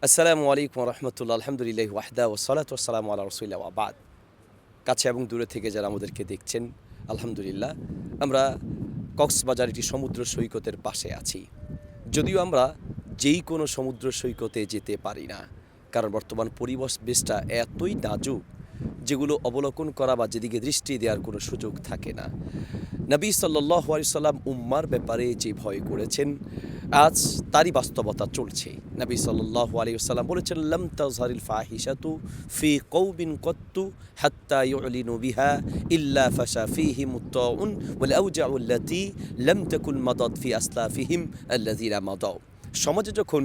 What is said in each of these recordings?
আসসালামু আলাইকুম রহমতুল্লাহ আলহামদুলিল্লাহ ওয়াহদা ওসলাত ওসালাম আল্লাহ রসুল্লাহ আবাদ। কাছে এবং দূরে থেকে যারা আমাদেরকে দেখছেন, আলহামদুলিল্লাহ আমরা কক্সবাজার একটি সমুদ্র সৈকতের পাশে আছি। যদিও আমরা যেই কোনো সমুদ্র সৈকতে যেতে পারি না, কারণ বর্তমান পরিবেশটা এতই নাজুক যেগুলো অবলোকন করা বা যেদিকে দৃষ্টি দেওয়ার কোনো সুযোগ থাকে না। নবী সাল্লাল্লাহু আলাইহি সাল্লাম উম্মার ব্যাপারে যে ভয় করেছেন, আজ তারই বাস্তবতা চলছে। নবী সাল্লাল্লাহু আলাইহি সাল্লাম বলেছেন, লাম তাজহারিল ফাহিশাতু ফি কওমিন কত্তু হাত্তা ইউলিনু বিহা ইল্লা ফাশা ফীহিম আত-তাউন ওয়াল আওজাউ আল্লাতী লাম তাকুন মাদাত ফি আসলাফিহিম আল্লাযীনা মাদাউ। সমাজে যখন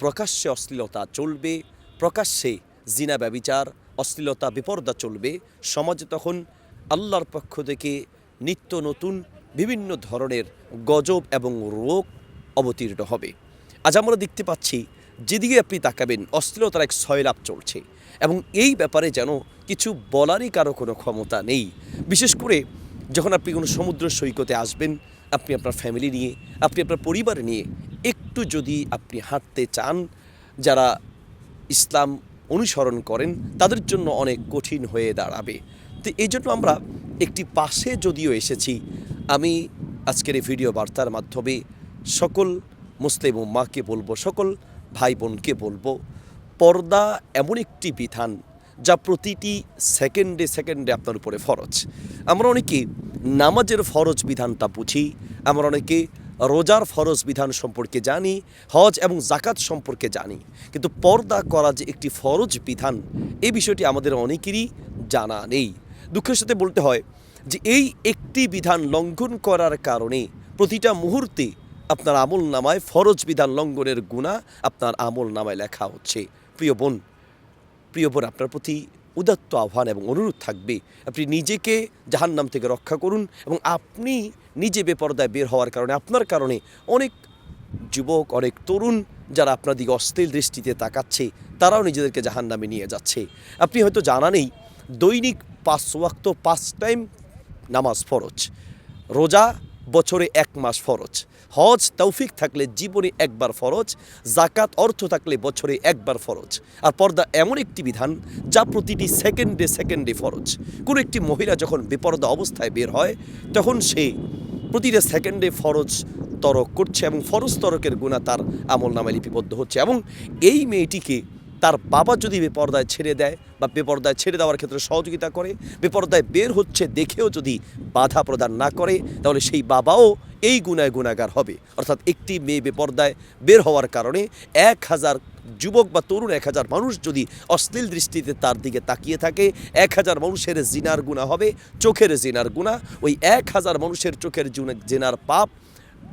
প্রকাশ্যে অশ্লীলতা চলবে, প্রকাশ্যে জিনা ব্যভিচার অশ্লীলতা বিপর্দা চলবে, সমাজে তখন আল্লাহর পক্ষ থেকে নিত্য নতুন বিভিন্ন ধরনের গজব এবং রোগ অবতীর্ণ হবে। আজ আমরা দেখতে পাচ্ছি যেদিকে আপনি তাকাবেন অশ্লীলতার এক সয়লাভ চলছে, এবং এই ব্যাপারে যেন কিছু বলারই কারো কোনো ক্ষমতা নেই। বিশেষ করে যখন আপনি কোনো সমুদ্র সৈকতে আসবেন, আপনি আপনার ফ্যামিলি নিয়ে, আপনি আপনার পরিবার নিয়ে একটু যদি আপনি হাঁটতে চান, যারা ইসলাম অনুসরণ করেন তাদের জন্য অনেক কঠিন হয়ে দাঁড়াবে। তো এই জন্য আমরা একটি পাশে যদিও এসেছি, আমি আজকের এই ভিডিও বার্তার মাধ্যমে সকল মুসলিম উম্মাহকে বলবো, সকল ভাই বোনকে বলবো, পর্দা এমন একটি বিধান যা প্রতিটি সেকেন্ডে সেকেন্ডে আপনার উপরে ফরজ। আমরা অনেকে নামাজের ফরজ বিধানটা বুঝি, আমরা অনেকে রোজার ফরজ বিধান সম্পর্কে জানি, হজ এবং জাকাত সম্পর্কে জানি, কিন্তু পর্দা করা যে একটি ফরজ বিধান এই বিষয়টি আমাদের অনেকেরই জানা নেই। দুঃখের সাথে বলতে হয় যে এই একটি বিধান লঙ্ঘন করার কারণে প্রতিটা মুহূর্তে আপনার আমল নামায় ফরজ বিধান লঙ্ঘনের গুনাহ আপনার আমল নামায় লেখা হচ্ছে। প্রিয় বোন, আপনার প্রতি উদাত্ত আহ্বান এবং অনুরোধ থাকবে, আপনি নিজেকে জাহান্নাম থেকে রক্ষা করুন, এবং আপনি নিজে বেপরদায় বের হওয়ার কারণে আপনার কারণে অনেক যুবক, অনেক তরুণ যারা আপনার দিকে অশ্লীল দৃষ্টিতে তাকাচ্ছে, তারাও নিজেদেরকে জাহান্নামে নিয়ে যাচ্ছে। আপনি হয়তো জানা নেই, দৈনিক 5 ওয়াক্ত 5 টাইম নামাজ ফরজ, রোজা বছরে 1 মাস ফরজ, হজ তৌফিক থাকলে জীবনে একবার ফরজ, জাকাত অর্থ থাকলে বছরে একবার ফরজ। আর পর্দা এমন একটি বিধান যা প্রতিটি সেকেন্ডে সেকেন্ডে ফরজ। কোনো একটি মহিলা যখন বেপরদা অবস্থায় বের হয়, তখন সে প্রতিটা সেকেন্ডে ফরজ তরক করছে, এবং ফরজ তরকের গুনাহ তার আমল নামায় লিপিবদ্ধ হচ্ছে। এবং এই মেয়েটিকে তার বাবা যদি বেপরদায় ছেড়ে দেয় বা বেপরদায় ছেড়ে দেওয়ার ক্ষেত্রে সহযোগিতা করে, বেপরদায় বের হচ্ছে দেখেও যদি বাধা প্রদান না করে, তাহলে সেই বাবাও এই গুনায় গুনাহগার হবে। অর্থাৎ একটি মেয়ে বেপরদায় বের হওয়ার কারণে 1000 যুবক বা তরুণ, 1000 মানুষ যদি অশ্লীল দৃষ্টিতে তার দিকে তাকিয়ে থাকে, 1000 মানুষের জিনার গুনাহ হবে, চোখের জিনার গুনাহ। ওই 1000 মানুষের চোখের জিনার পাপ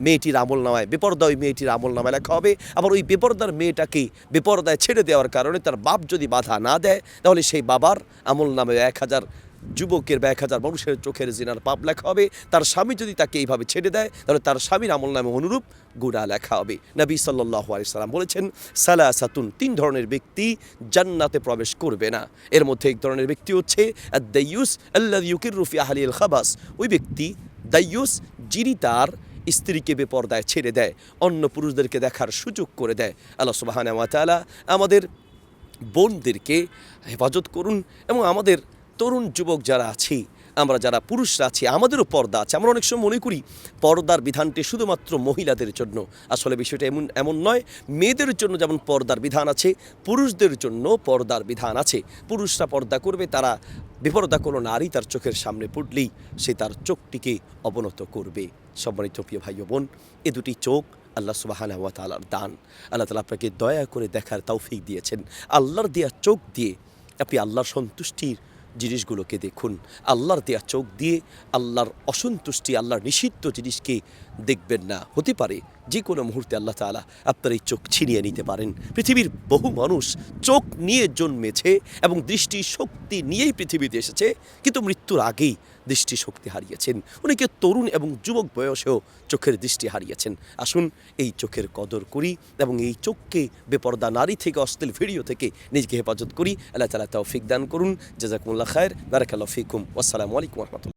মেয়েটির আমল নামায়, বেপরদা ওই মেয়েটির আমল নামায় লেখা হবে। আবার ওই বেপরদার মেয়েটাকে বেপরদায় ছেড়ে দেওয়ার কারণে তার বাপ যদি বাধা না দেয়, তাহলে সেই বাবার আমল নামে 1000 যুবকের বা 1000 মানুষের চোখের জিনার পাপ লেখা হবে। তার স্বামী যদি তাকে এইভাবে ছেড়ে দেয়, তাহলে তার স্বামীর আমল নামে অনুরূপ গুনাহ লেখা হবে। নবী সাল্লাল্লাহু আলাইহি সাল্লাম বলেছেন, সালাসাতুন, 3 ধরনের ব্যক্তি জান্নাতে প্রবেশ করবে না। এর মধ্যে এক ধরনের ব্যক্তি হচ্ছে আদ-দাইয়ুস আল্লাযী ইউকিররু ফি আহলিল খাবাস। ওই ব্যক্তি দাইয়ুস, যিনি তার স্ত্রীকে বেপরদায় ছেড়ে দেয়, অন্য পুরুষদেরকে দেখার সুযোগ করে দেয়। আল্লাহ সুবহানাহু ওয়া তাআলা আমাদের বোনদেরকে হেফাজত করুন, এবং আমাদের তরুণ যুবক যারা আছি, আমরা যারা পুরুষরা আছি, আমাদেরও পর্দা আছে। আমরা অনেক সময় মনে করি পর্দার বিধানটি শুধুমাত্র মহিলাদের জন্য। আসলে বিষয়টা এমন নয়। মেয়েদের জন্য যেমন পর্দার বিধান আছে, পুরুষদের জন্য পর্দার বিধান আছে। পুরুষরা পর্দা করবে, তারা বেপরদা কোনো নারী তার চোখের সামনে পড়লেই সে তার চোখটিকে অবনত করবে। সম্মানিত প্রিয় ভাই ও বোন, এ দুটি চোখ আল্লাহ সুবহানাহু ওয়া তাআলার দান। আল্লাহ তাআলা আপনাকে দয়া করে দেখার তৌফিক দিয়েছেন। আল্লাহর দেয়া চোখ দিয়ে আপনি আল্লাহর সন্তুষ্টির জিনিসগুলোকে দেখুন। আল্লাহর দেয়া চোখ দিয়ে আল্লাহর অসন্তুষ্টি, আল্লাহর নিষিদ্ধ জিনিসকে দেখবেন না। হতে পারে যে কোনো মুহূর্তে আল্লাহ তাআলা আপনার এই চোখ ছিনিয়ে নিতে পারেন। পৃথিবীর বহু মানুষ চোখ নিয়ে জন্মেছে এবং দৃষ্টি শক্তি নিয়েই পৃথিবীতে এসেছে, কিন্তু মৃত্যুর আগেই দৃষ্টি শক্তি হারিয়েছেন। অনেকে তরুণ এবং যুবক বয়সেও চোখের দৃষ্টি হারিয়েছেন। আসুন এই চোখের কদর করি, এবং এই চোখকে বেপরদা নারী থেকে, অশ্লীল ভিডিও থেকে নিজেকে হেফাজত করি। আল্লাহ তাআলা তৌফিক দান করুন। জাযাকুমুল্লাহ খায়র, বারাকাল্লাহু ফিকুম। আসসালামু আলাইকুম ওয়া রাহমাতুল্লাহ।